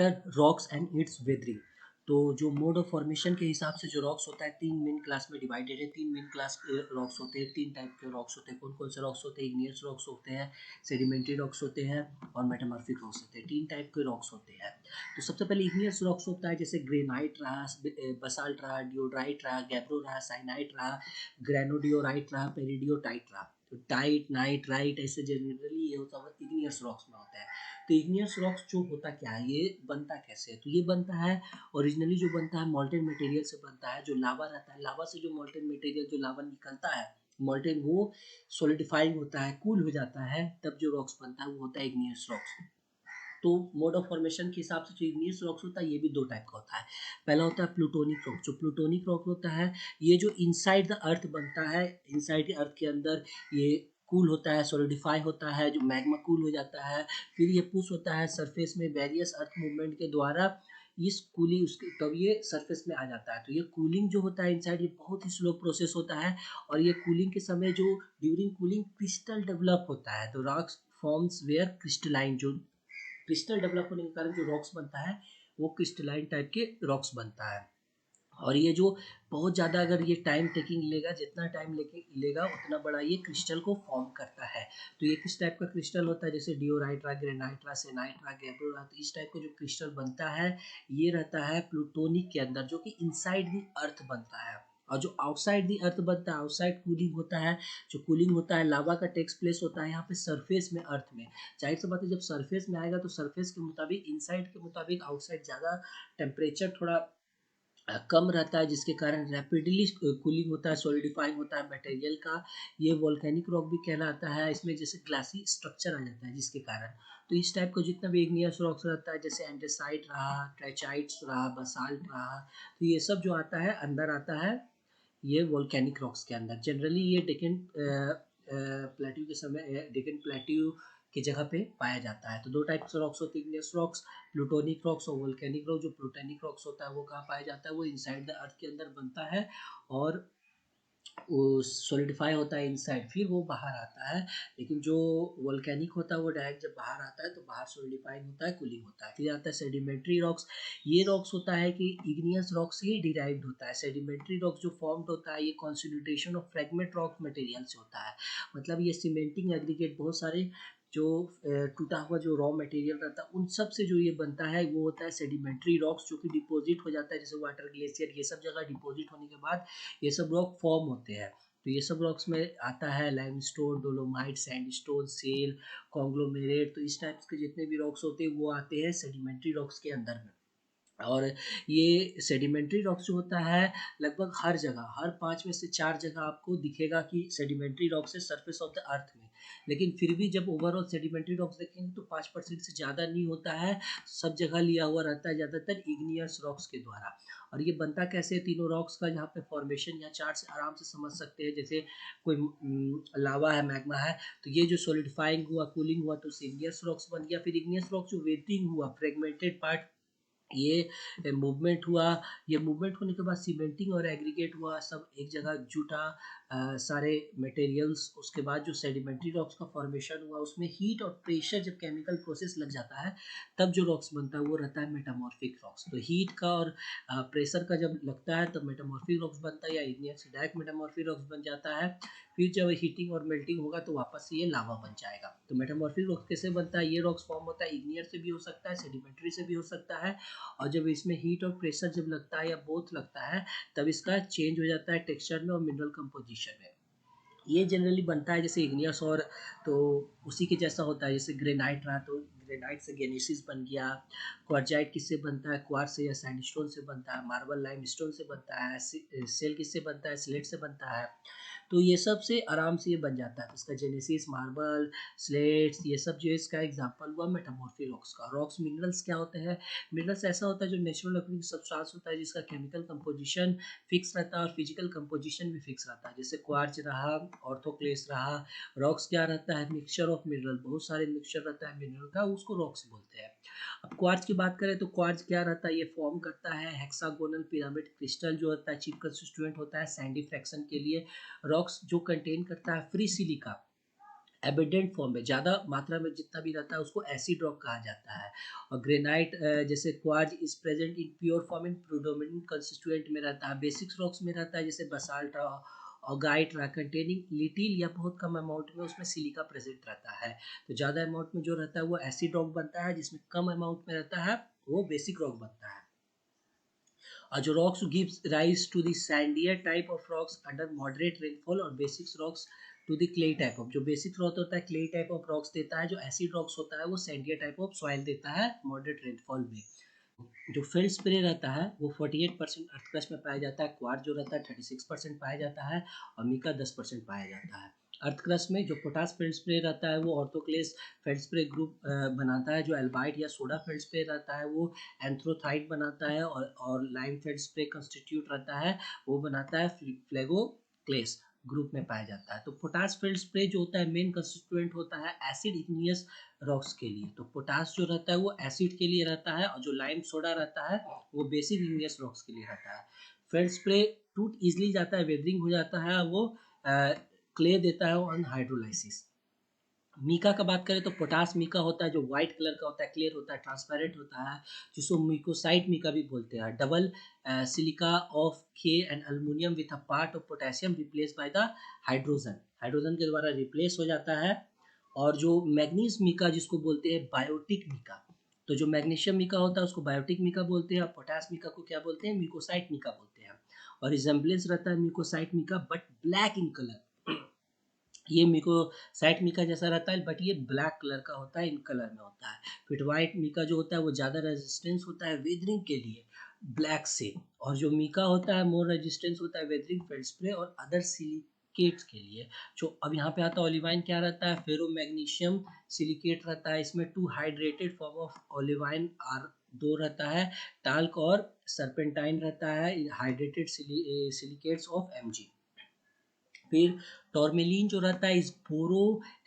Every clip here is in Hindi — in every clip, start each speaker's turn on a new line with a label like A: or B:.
A: Rocks and it's weathering. तो जो मोड ऑफ फॉर्मेशन के हिसाब से जो रॉक्स होता है तीन मेन क्लास में डिवाइडेड है। तीन मेन क्लास के रॉक्स होते हैं, तीन टाइप के रॉक्स होते हैं। कौन कौन से रॉक्स होते हैं? इग्नियस रॉक्स होते हैं, सेडिमेंट्री रॉक्स होते हैं और मेटामॉर्फिक रॉक्स होते हैं। तीन टाइप के रॉक्स होते हैं। तो सबसे पहले इग्नियस रॉक्स होता है, जैसे ग्रेनाइट रहा, बसाल्ट रहा, डिओड्राइट रहा, गैब्रो रहा, साइनाइट रहा, ग्रेनोडियोराइट रहा, पेरिडियोटाइट रहा। तो टाइट, नाइट, राइट ऐसे जनरली ये होता है इग्नियस रॉक्स में होता है। तो इग्नियस रॉक्स जो होता क्या है, ये बनता कैसे है? तो ये बनता है ओरिजिनली जो बनता है मॉल्टेन मटेरियल से बनता है। जो लावा रहता है, लावा से जो मॉल्टेन मटेरियल जो लावा निकलता है मॉल्टेन, वो सॉलिडिफाइंग होता है, कूल हो जाता है, तब जो रॉक्स बनता है वो होता है इग्नियस रॉक्स। तो मोड ऑफ फॉर्मेशन के हिसाब से जो इग्नियस रॉक्स होता है ये भी दो टाइप का होता है। पहला होता है प्लूटोनिक रॉक। जो प्लूटोनिक रॉक होता है ये जो इनसाइड द अर्थ बनता है, इनसाइड अर्थ के अंदर ये कूल होता है, सॉलिडिफाई होता है, जो मैग्मा कूल हो जाता है, फिर ये पुश होता है सरफेस में वेरियस अर्थ मूवमेंट के द्वारा। इस कूलिंग उसके तब ये सरफेस में आ जाता है। तो ये कूलिंग जो होता है इनसाइड, ये बहुत ही स्लो प्रोसेस होता है। और ये कूलिंग के समय जो ड्यूरिंग कूलिंग क्रिस्टल डेवलप होता है। तो रॉक्स फॉर्म्स वेयर क्रिस्टलाइन, जो क्रिस्टल डेवलप होने के कारण जो रॉक्स बनता है वो क्रिस्टलाइन टाइप के रॉक्स बनता है। और ये जो बहुत ज़्यादा अगर ये टाइम टेकिंग लेगा, जितना टाइम लेगा उतना बड़ा ये क्रिस्टल को फॉर्म करता है। तो ये किस टाइप का क्रिस्टल होता है? जैसे डिओराइट रहा, ग्रेनाइट रहा, सेनाइट रहा, गैब्रो रहा। तो इस टाइप का जो क्रिस्टल बनता है ये रहता है प्लूटोनिक के अंदर, जो कि इनसाइड द अर्थ बनता है। और जो आउटसाइड दी अर्थ बनता है, आउटसाइड कूलिंग होता है। जो कूलिंग होता है लावा का टेक्स प्लेस होता है यहाँ पे सरफेस में, अर्थ में। जाहिर सी बात है जब सरफेस में आएगा तो सरफेस के मुताबिक, इनसाइड के मुताबिक आउटसाइड ज़्यादा टेम्परेचर थोड़ा कम रहता है, जिसके कारण रैपिडली कूलिंग होता है, सॉलिडिफाइंग होता है मटेरियल का। ये वोल्केनिक रॉक भी कहलाता है। इसमें जैसे ग्लासी स्ट्रक्चर आ जाता है जिसके कारण। तो इस टाइप का जितना भी इग्नियस रॉक्स रहता है, जैसे एंडेसाइट रहा, ट्रेचाइट्स रहा, बसाल्ट रहा, तो ये सब जो आता है अंदर आता है ये वोल्केनिक रॉक्स के अंदर। जनरली ये डेकन प्लेट्यू के समय, डेकन प्लेट्यू की जगह पे पाया जाता है। तो दो टाइप के रॉक्स होते हैं इग्नियस रॉक्स, प्लूटोनिक रॉक्स और वोल्केनिक रॉक। जो प्लूटोनिक रॉक्स होता है वो कहाँ पाया जाता है? वो इनसाइड द अर्थ के अंदर बनता है और वो सॉलिडिफाई होता है इनसाइड, फिर वो बाहर आता है। लेकिन जो वोल्केनिक होता है वो डायरेक्ट जब बाहर आता है तो बाहर सॉलिडिफाइंग होता है, कूलिंग होता है। फिर आता है सेडिमेंट्री रॉक्स। ये रॉक्स होता है कि इग्नियस रॉक से ही डिराइव्ड होता है। सेडिमेंट्री रॉक्स जो फॉर्म्ड होता है ये consolidation of fragment rock material से होता है। मतलब ये सीमेंटिंग एग्रीगेट, बहुत सारे जो टूटा हुआ जो रॉ मटेरियल रहता है उन सब से जो ये बनता है वो होता है सेडिमेंट्री रॉक्स, जो कि डिपॉजिट हो जाता है जैसे वाटर ग्लेशियर, ये सब जगह डिपॉजिट होने के बाद ये सब रॉक फॉर्म होते हैं। तो ये सब रॉक्स में आता है limestone, dolomite, sandstone, shale, conglomerate. तो इस टाइप के जितने भी रॉक्स होते हैं वो आते हैं सेडिमेंट्री रॉक्स के अंदर में। और ये सेडिमेंट्री रॉक्स जो होता है लगभग हर जगह, हर 5 में से 4 जगह आपको दिखेगा कि सेडिमेंट्री रॉक्स है सरफेस ऑफ द अर्थ में। लेकिन फिर भी जब ओवरऑल सेडिमेंट्री रॉक्स देखेंगे तो 5% से ज़्यादा नहीं होता है, सब जगह लिया हुआ रहता है ज़्यादातर इग्नियस रॉक्स के द्वारा। और ये बनता कैसे है तीनों रॉक्स का? यहाँ पे फॉर्मेशन या चार्ट से आराम से समझ सकते हैं। जैसे कोई लावा है, मैग्मा है, तो ये जो सॉलिडिफाइंग हुआ, कूलिंग हुआ तो इग्नियस रॉक्स बन गया। फिर इग्नियस रॉक्स जो वेटिंग हुआ, फ्रेगमेंटेड पार्ट, ये मूवमेंट हुआ। ये मूवमेंट होने के बाद सीमेंटिंग और एग्रीगेट हुआ, सब एक जगह जुटा, सारे मटेरियल्स। उसके बाद जो सेडिमेंट्री रॉक्स का फॉर्मेशन हुआ उसमें हीट और प्रेशर जब केमिकल प्रोसेस लग जाता है तब जो रॉक्स बनता है वो रहता है मेटामॉर्फिक रॉक्स। तो हीट का और प्रेशर का जब लगता है तब मेटामॉर्फिक रॉक्स बनता है, या इग्नियस डायरेक्ट मेटामॉर्फिक रॉक्स बन जाता है। फिर जब हीटिंग और मेल्टिंग होगा तो वापस से ये लावा बन जाएगा। तो मेटामॉर्फिक रॉक्स कैसे बनता है? ये रॉक्स फॉर्म होता है इग्नियस से भी हो सकता है, सेडिमेंट्री से भी हो सकता है। और जब इसमें हीट और प्रेशर जब लगता है या बोथ लगता है तब इसका चेंज हो जाता है टेक्सचर में और मिनरल कंपोजिशन में। ये जनरली बनता है जैसे इग्नियस, और तो उसी के जैसा होता है। जैसे ग्रेनाइट रहा तो ग्रेनाइट से ग्नेसिस बन गया। क्वार्जाइट किससे बनता है? क्वार्ट्ज से या सैंडस्टोन से बनता है। मार्बल लाइमस्टोन से बनता है। सेल किससे बनता है? स्लेट से बनता है। तो ये सब से आराम से ये बन जाता है। तो इसका जेनेसिस, मार्बल, स्लेट्स, ये सब जो है इसका एग्जांपल हुआ मेटामॉर्फिक रॉक्स का। रॉक्स मिनरल्स क्या होते हैं? मिनरल्स ऐसा होता है जो नेचुरल ऑकरिंग सब्सटेंस होता है जिसका केमिकल कंपोजिशन फिक्स रहता है और फिजिकल कंपोजिशन भी फिक्स रहता है। जैसे क्वार्ज रहा, ऑर्थोक्लेस रहा। रॉक्स क्या रहता है? मिक्सचर ऑफ मिनरल, बहुत सारे मिक्सचर रहता है मिनरल का, उसको रॉक्स बोलते हैं। अब क्वार्ज की बात करें तो क्वार्ज क्या रहता है? ये फॉर्म करता है हेक्सागोनल पिरामिड क्रिस्टल, जो होता है चीफ कंस्टिट्यूएंट होता है सैंडी फ्रैक्शन के लिए। रॉक्स जो कंटेन करता है फ्री सिलिका, एबिडेंट फॉर्म में ज़्यादा मात्रा में जितना भी रहता है उसको एसिड रॉक कहा जाता है। और ग्रेनाइट जैसे quartz is present in pure form in predominant constituent में रहता है। बेसिक्स रॉक्स में रहता है जैसे बसाल्ट और गाइट कंटेनिंग लिटिल या बहुत कम अमाउंट में उसमें सिलिका प्रेजेंट रहता है। तो ज़्यादा अमाउंट में जो रहता है वो एसिड रॉक बनता है, जिसमें कम अमाउंट में रहता है वो बेसिक रॉक बनता है। और जो rocks gives rise to the sandier type of rocks under moderate rainfall और basics rocks to the clay type of, जो बेसिक रॉक होता है क्ले टाइप ऑफ रॉक्स देता है, जो एसिड रॉक्स होता है वो सैंडियर टाइप ऑफ सॉइल देता है मॉडरेट रेनफॉल में। जो फेल्डस्प्रे रहता है वो 48% अर्थक्रस्ट में पाया जाता है, क्वार्ट्ज जो रहता है 36% पाया जाता है और मिका 10% पाया जाता है। अर्थक्रस्ट में जो पोटास फेल्डस्प्रे रहता है वो ऑर्थोक्लेस फेल्डस्प्रे ग्रुप बनाता है। जो एल्बाइट या सोडा फेल्डस्प्रे रहता है वो एंथ्रोथाइट बनाता है और लाइम फेल्डस्प्रे कंस्टिट्यूट रहता है वो बनाता है फ्लेगोक्लेस ग्रुप में पाया जाता है। तो पोटास फेल्डस्प्रे जो होता है मेन कंस्टिट्यूएंट होता है एसिड इग्नियस रॉक्स के लिए। तो पोटास जो रहता है वो एसिड के लिए रहता है और जो लाइम सोडा रहता है वो बेसिक इग्नियस रॉक्स के लिए रहता है। फेल्डस्प्रे टूट इजिली जाता है, वेदरिंग हो जाता है, वो क्ले देता है ऑन हाइड्रोलाइसिस। मीका का बात करें तो पोटास मीका होता है जो व्हाइट कलर का होता है, क्लियर होता है, ट्रांसपेरेंट होता है, जिसको मिकोसाइट मीका भी बोलते हैं। डबल सिलिका ऑफ के and aluminium with a part of potassium replace by the hydrogen, hydrogen के द्वारा रिप्लेस हो जाता है। और जो मैग्नीज मीका जिसको बोलते हैं बायोटिक मीका, तो जो मैग्नीशियम मीका होता है उसको बायोटिक मीका बोलते हैं और पोटास मीका को क्या बोलते हैं, मिकोसाइट मीका बोलते हैं। और रिजेम्बलेंस रहता है muscovite mica but black in colour. ये मिकोसाइट मीका जैसा रहता है बट ये ब्लैक कलर का होता है, इन कलर में होता है। फिर व्हाइट मीका जो होता है वो ज़्यादा रेजिस्टेंस होता है वेदरिंग के लिए ब्लैक से। और जो मीका होता है मोर रेजिस्टेंस होता है वेदरिंग फेल्डस्प्रे और अदर सिलिकेट्स के लिए। जो अब यहाँ पे आता है ओलिवाइन क्या रहता है, फेरो मैग्नीशियम सिलिकेट रहता है, इसमें 2 hydrated form of olivine are 2 रहता है, टाल्क और सर्पेंटाइन रहता है, हाइड्रेटेड सिलिकेट्स ऑफ एमजी। फिर टॉर्मेलिन जो रहता है इस बोरो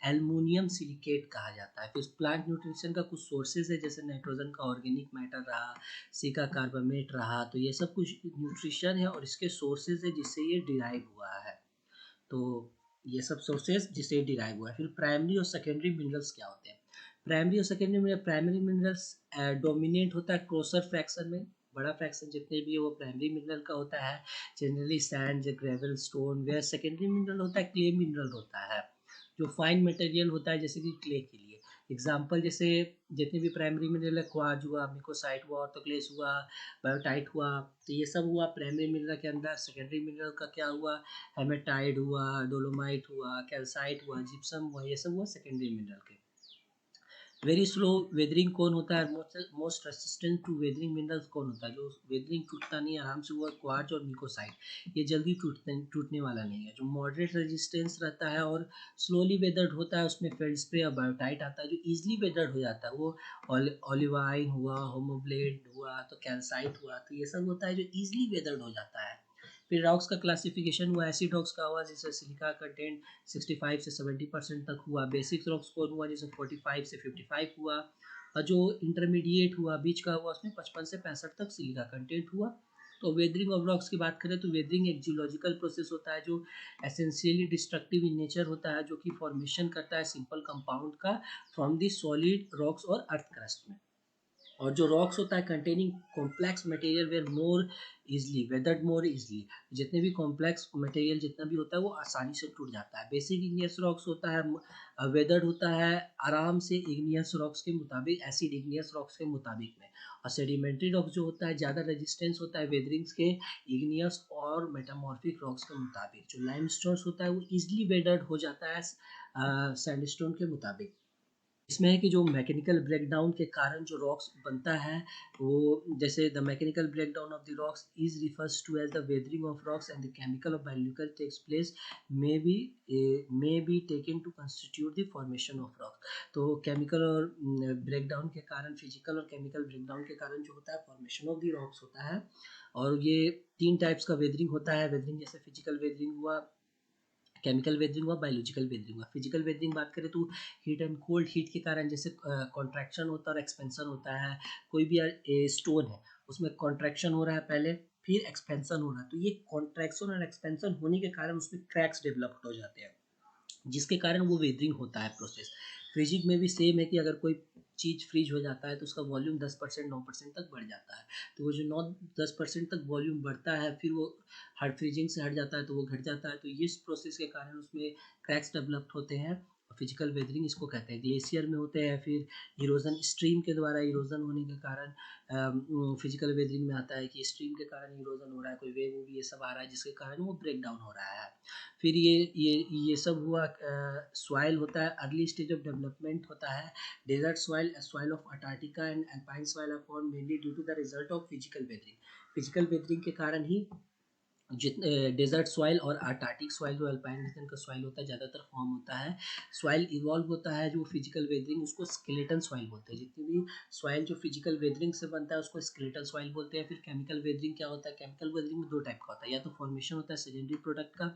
A: एल्युमिनियम सिलिकेट कहा जाता है। फिर प्लांट न्यूट्रिशन का कुछ सोर्सेज है जैसे नाइट्रोजन का ऑर्गेनिक मैटर रहा, सिका कार्बामेट रहा, तो ये सब कुछ न्यूट्रिशन है और इसके सोर्सेज है जिससे ये डिराइव हुआ है। तो ये सब सोर्सेज जिससे ये डिराइव हुआ है। फिर प्राइमरी और सेकेंडरी मिनरल्स क्या होते हैं। प्राइमरी मिनरल्स डोमिनेट होता है क्लोसर फ्रैक्शन में, बड़ा फ्रैक्शन जितने भी है वो प्राइमरी मिनरल का होता है, generally sand, gravel, stone. Where secondary mineral होता है क्ले मिनरल होता है, जो फाइन मटेरियल होता है जैसे कि क्ले के लिए। एग्जाम्पल जैसे जितने भी प्राइमरी मिनरल है, क्वार्ज हुआ, मिकोसाइट हुआ, ऑर्थोक्लेस हुआ, बायोटाइट हुआ, तो ये सब हुआ प्राइमरी मिनरल के अंदर। सेकेंडरी मिनरल का क्या हुआ, हेमेटाइट हुआ, डोलोमाइट हुआ, कैल्साइट हुआ, जिप्सम हुआ, ये सब हुआ सेकेंडरी मिनरल के। वेरी स्लो वेदरिंग कौन होता है, most resistant to weathering minerals कौन होता है, जो वेदरिंग टूटता नहीं आराम से, हुआ क्वार्ज और मिकोसाइट। ये जल्दी टूटने वाला नहीं है। जो मॉडरेट रेजिस्टेंस रहता है और स्लोली वेदर्ड होता है उसमें फेल्डस्प्रे और बायोटाइट आता है। जो इजीली वेदर्ड हो जाता है वो ओलिवाइन हुआ, होमोब्लेड हुआ, तो कैल्साइट हुआ, तो ये सब होता है जो इजीली वेदर्ड हो जाता है। फिर रॉक्स का क्लासिफिकेशन हुआ, एसिड रॉक्स का हुआ जिससे सिलिका कंटेंट 65 से 70% तक हुआ। बेसिक रॉक्स कौन हुआ जिसमें 45 से 55 हुआ। और जो इंटरमीडिएट हुआ बीच का हुआ उसमें 55 से 65 तक सिलिका कंटेंट हुआ। तो वेदरिंग ऑफ रॉक्स की बात करें तो वेदरिंग एक जियोलॉजिकल प्रोसेस होता है जो एसेंशियली डिस्ट्रक्टिव इन नेचर होता है, जो कि फॉर्मेशन करता है सिंपल कंपाउंड का फ्रॉम दी सॉलिड रॉक्स और अर्थ क्रस्ट में। और जो रॉक्स होता है containing complex material were more easily weathered more easily, जितने भी कॉम्प्लेक्स मटेरियल जितना भी होता है वो आसानी से टूट जाता है। बेसिक इग्नियस रॉक्स होता है वेदर्ड होता है आराम से इग्नियस रॉक्स के मुताबिक, एसिड इग्नियस रॉक्स के मुताबिक में। और सेडिमेंट्री रॉक्स जो होता है ज़्यादा रेजिस्टेंस होता है वेदरिंग्स के इग्नियस और मेटामॉर्फिक रॉक्स के मुताबिक। जो लाइमस्टोन होता है वो इजली वेदर्ड हो जाता है सैंडस्टोन के मुताबिक। इसमें है कि जो मैकेनिकल ब्रेकडाउन के कारण जो रॉक्स बनता है वो, जैसे the mechanical breakdown of the rocks is refers to as the weathering of rocks and the chemical और biological takes place may be taken to constitute the formation of rocks. तो केमिकल और ब्रेकडाउन के कारण, फिजिकल और केमिकल ब्रेकडाउन के कारण जो होता है फॉर्मेशन ऑफ द रॉक्स होता है। और ये 3 टाइप्स का वेदरिंग होता है। वेदरिंग जैसे फिजिकल वेदरिंग हुआ, केमिकल वेदरिंग हुआ, बायोलॉजिकल वेदरिंग हुआ। फिजिकल वेदरिंग बात करें तो हीट एंड कोल्ड, हीट के कारण जैसे कॉन्ट्रैक्शन होता है और एक्सपेंशन होता है। कोई भी स्टोन है उसमें कॉन्ट्रैक्शन हो रहा है पहले, फिर एक्सपेंशन हो रहा है, तो ये कॉन्ट्रैक्शन और एक्सपेंशन होने के कारण उसमें क्रैक्स डेवलप हो जाते हैं। जिसके कारण वो वेदरिंग होता है प्रोसेस। फ्रीजिंग में भी सेम है कि अगर कोई चीज़ फ्रीज हो जाता है तो उसका वॉल्यूम 10% 9% तक बढ़ जाता है। तो वो जो 9-10% तक वॉल्यूम बढ़ता है फिर वो हार्ड फ्रीजिंग से हट जाता है तो वो घट जाता है। तो इस प्रोसेस के कारण उसमें क्रैक्स डेवलप होते हैं। फिजिकल वेदरिंग इसको कहते हैं। ग्लेशियर में होते हैं, फिर इरोजन स्ट्रीम के द्वारा इरोजन होने के कारण फिजिकल वेदरिंग में आता है कि स्ट्रीम के कारण इरोजन हो रहा है, कोई वेव वूव ये सब आ रहा है जिसके कारण वो ब्रेक डाउन हो रहा है। फिर ये सब हुआ। सॉइल होता है, अर्ली स्टेज ऑफ डेवलपमेंट होता है। Desert soil, soil of Antarctica and alpine soil are formed mainly due to the result of physical weathering. Physical weathering के कारण ही जितने डेजर्ट सॉइल और अर्टार्टिक सॉइल जो अल्पाइन रीजन का सॉइल होता है ज़्यादातर फॉर्म होता है। सॉइल इवॉल्व होता है जो फिजिकल वेदरिंग, उसको स्केलेटन सॉइल बोलते हैं। जितनी भी सॉइल जो फिजिकल वेदरिंग से बनता है उसको स्केलेटल सॉइल बोलते हैं। फिर केमिकल वेदरिंग क्या होता है? केमिकल वेदरिंग में दो टाइप का होता है, या तो फॉर्मेशन होता है सेकेंडरी प्रोडक्ट का,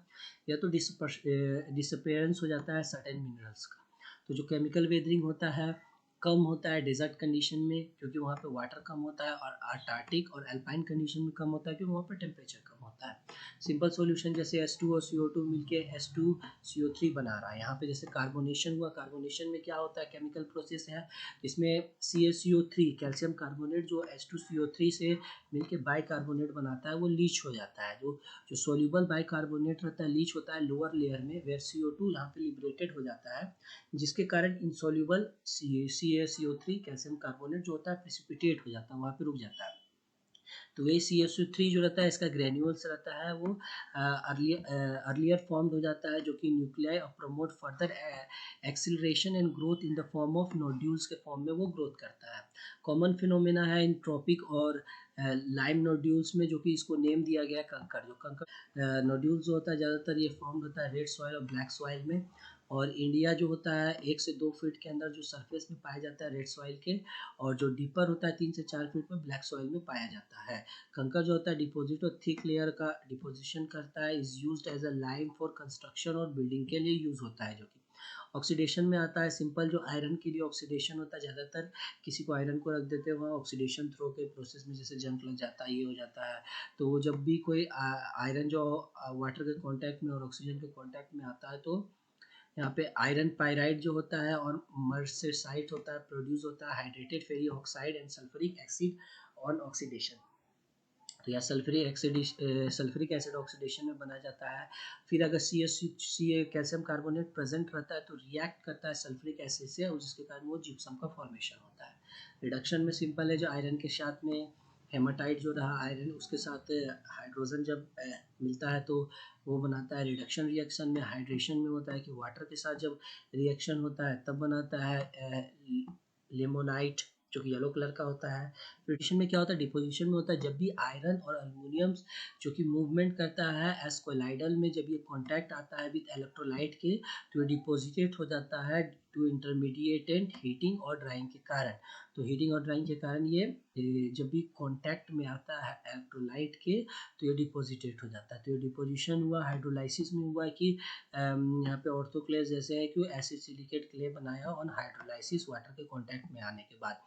A: या तो डिसअपेयरेंस हो जाता है सर्टेन मिनरल्स का। तो जो केमिकल वेदरिंग होता है कम होता है डेजर्ट कंडीशन में क्योंकि वहाँ पे वाटर कम होता है, और अंटार्कटिक और अल्पाइन कंडीशन में कम होता है क्योंकि वहाँ पे टेम्परेचर कम होता है। सिंपल सॉल्यूशन जैसे H2 और CO2 मिलके H2CO3 बना रहा है। यहाँ पे जैसे कार्बोनेशन हुआ, कार्बोनेशन में क्या होता है? केमिकल प्रोसेस है, इसमें CaCO3 कैल्शियम कार्बोनेट जो H2CO3 से मिलके बाइकार्बोनेट बनाता है वो लीच हो जाता है। जो जो सोल्यूबल बाइकार्बोनेट रहता है लीच होता है लोअर लेयर में, वेयर CO2 यहाँ पे लिबरेटेड हो जाता है, जिसके कारण इंसॉल्यूबल CaCO3 कैल्शियम कार्बोनेट जो होता है प्रेसिपिटेट हो जाता है, वहाँ पे रुक जाता है। तो वही CaCO3 जो रहता है इसका ग्रेन्यूल्स रहता है, वो अर्लियर फॉर्म्ड हो जाता है जो कि न्यूक्लियाई और promote further acceleration and growth in the form of nodules के फॉर्म में वो ग्रोथ करता है। कॉमन फिनोमेना है इन ट्रॉपिक और लाइम नोड्यूल्स में, जो कि इसको नेम दिया गया कंकर। जो कंकर नोड्यूल्स जो होता है ज़्यादातर ये फॉर्म होता है रेड सॉइल और ब्लैक सॉइल में। और इंडिया जो होता है 1 से 2 फीट के अंदर जो सरफेस में पाया जाता है रेड सॉइल के, और जो डीपर होता है 3 से 4 फीट में ब्लैक सॉइल में पाया जाता है। कंकर जो होता है डिपॉजिट और थिक लेयर का डिपोजिशन करता है, is used as a lime for construction और बिल्डिंग के लिए यूज होता है। जो कि ऑक्सीडेशन में आता है, सिंपल जो आयरन के लिए ऑक्सीडेशन होता है, ज़्यादातर किसी को आयरन को रख देते हैं वहाँ ऑक्सीडेशन थ्रो के प्रोसेस में, जैसे जंग लग जाता है ये हो जाता है। तो जब भी कोई आयरन जो वाटर के कांटेक्ट में और ऑक्सीजन के कांटेक्ट में आता है तो यहाँ पे आयरन पाइराइड जो होता है और मर्सेसाइट होता है प्रोड्यूस होता है, hydrated ferric oxide and sulphuric acid on oxidation. तो यह सल्फ्यूरिक एसिड ऑक्सीडेशन में बना जाता है। फिर अगर सी कैल्शियम कार्बोनेट प्रेजेंट रहता है तो रिएक्ट करता है सल्फ्यूरिक एसिड से, और जिसके कारण वो जिप्सम का फॉर्मेशन होता है। रिडक्शन में सिंपल है, जो आयरन के साथ में हेमाटाइट जो रहा आयरन उसके साथ हाइड्रोजन जब मिलता है तो वो बनाता है रिडक्शन रिएक्शन में। हाइड्रेशन में होता है कि वाटर के साथ जब रिएक्शन होता है तब बनाता है लेमोनाइट जो कि येलो कलर का होता है। डिपोजिशन में क्या होता है? डिपोजिशन में होता है जब भी आयरन और अल्युमिनियम जो कि मूवमेंट करता है एस कोलाइडल में, जब ये कांटेक्ट आता है विद इलेक्ट्रोलाइट के तो ये डिपोजिटेट हो जाता है टू इंटरमीडिएटेड हीटिंग और ड्राइंग के कारण। तो हीटिंग और ड्राइंग के कारण ये जब भी कांटेक्ट में आता है इलेक्ट्रोलाइट के तो ये डिपोजिटेट हो जाता है। तो ये डिपोजिशन हुआ। हाइड्रोलाइसिस में हुआ कि यहाँ पे ऑर्थोक्लेव जैसे है कि एसिड सिलिकेट क्ले बनाया ऑन हाइड्रोलाइसिस वाटर के कांटेक्ट में आने के बाद।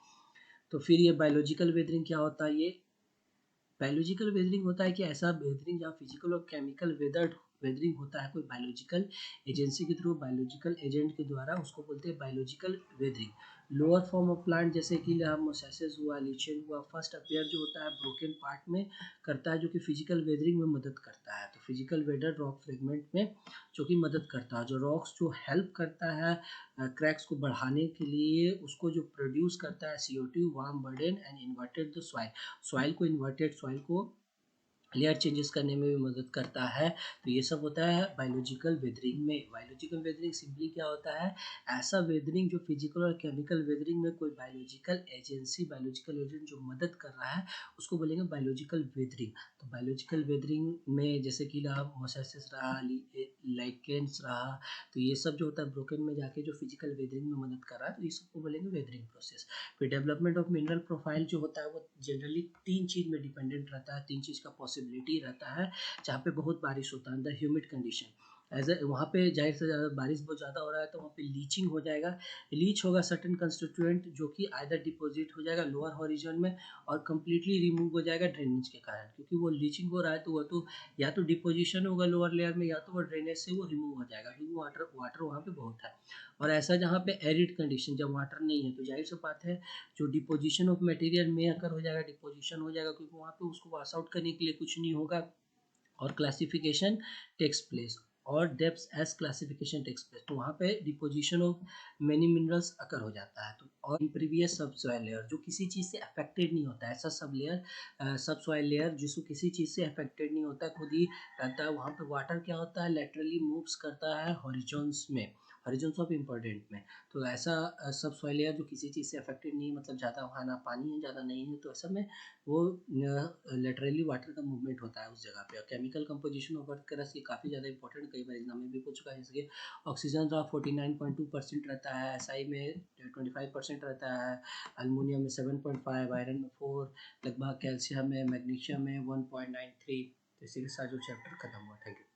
A: तो फिर ये बायोलॉजिकल वेदरिंग क्या होता है? ये बायोलॉजिकल वेदरिंग होता है कि ऐसा वेदरिंग जहाँ फिजिकल और केमिकल वेदरिंग होता है कोई बायोलॉजिकल एजेंसी के थ्रू, बायोलॉजिकल एजेंट के द्वारा, उसको बोलते हैं biological weathering. Lower form of plant जैसे कि मोसेसिस हुआ, लीचेन हुआ, फर्स्ट अपेयर जो होता है ब्रोकन पार्ट में करता है जो कि फिजिकल वेदरिंग में मदद करता है। तो फिजिकल वेदर रॉक फ्रेगमेंट में जो कि मदद करता है, जो रॉक्स जो हेल्प करता है क्रैक्स को बढ़ाने के लिए, उसको जो प्रोड्यूस करता है CO2 warm burden and inverted the soil, soil को इन्वर्टेड सॉइल को लेयर चेंजेस करने में भी मदद करता है। तो ये सब होता है बायोलॉजिकल वेदरिंग में। बायोलॉजिकल वेदरिंग सिंपली क्या होता है? ऐसा वेदरिंग जो फिजिकल और केमिकल वेदरिंग में कोई बायोलॉजिकल एजेंसी, बायोलॉजिकल एजेंट जो मदद कर रहा है उसको बोलेंगे बायोलॉजिकल वेदरिंग। तो बायोलॉजिकल वेदरिंग में जैसे कि मोसेसिस रहा, लाइकेंस रहा, तो ये सब जो होता है ब्रोकन में जाके जो फिजिकल वेदरिंग में मदद कर रहा है तो ये सबको बोलेंगे वेदरिंग प्रोसेस। फिर डेवलपमेंट ऑफ मिनरल प्रोफाइल जो होता है वो जनरली 3 चीज़ में डिपेंडेंट रहता है, 3 चीज़ का पॉसिबिलिटी रहता है। जहाँ पे बहुत बारिश होता है, अंदर ह्यूमिड कंडीशन, एज अ वहाँ पे जाहिर से ज़्यादा बारिश बहुत ज़्यादा हो रहा है तो वहाँ पे लीचिंग हो जाएगा। लीच होगा सर्टेन कंस्टिट्यूएंट जो कि आइदर डिपॉजिट हो जाएगा लोअर हॉरिजॉन में और कंप्लीटली रिमूव हो जाएगा ड्रेनेज के कारण, क्योंकि वो लीचिंग हो रहा है तो वह तो या तो डिपोजिशन होगा लोअर लेयर में या तो वो ड्रेनेज से वो रिमूव हो जाएगा, क्योंकि वाटर वाटर वहाँ पे बहुत है। और ऐसा जहाँ पे एरिड कंडीशन जब वाटर नहीं है तो जाहिर सी बात है जो डिपोजिशन ऑफ मटेरियल में अगर हो जाएगा, डिपोजिशन हो जाएगा, क्योंकि वहाँ पे उसको वॉश आउट करने के लिए कुछ नहीं होगा और क्लासिफिकेशन टेक्स प्लेस और depth as classification takes place, तो वहाँ पे deposition of many minerals occur हो जाता है। तो और प्रीवियस सब सॉइल लेयर जो किसी चीज़ से अफेक्टेड नहीं होता है, ऐसा सब लेयर सब सॉइल लेयर जिसको किसी चीज़ से अफेक्टेड नहीं होता है, खुद ही रहता है। वहाँ पे वाटर क्या होता है, लेटरली मूव्स करता है हॉरिजॉन्स में, हॉरिजॉन्स ऑफ इम्पोर्टेंट में। तो ऐसा सब सॉइल लेयर जो किसी चीज़ से अफेक्टेड नहीं है, मतलब ज़्यादा वहाँ ना पानी है ज़्यादा नहीं है, तो ऐसा में वो लेटरली वाटर का मूवमेंट होता है उस जगह पे। और chemical composition of earth crust ये काफ़ी ज़्यादा इंपॉर्टेंट, कई बार एग्जाम में भी पूछ चुका है, जैसे कि ऑक्सीजन का 49.2% रहता है, एसआई में 25% रहता है, अल्मोनियम में 7.5, आयरन में 4, लगभग कैल्शियम में मैग्नीशियम में 1.93। तो इसी के साथ जो चैप्टर खत्म हुआ। Thank you.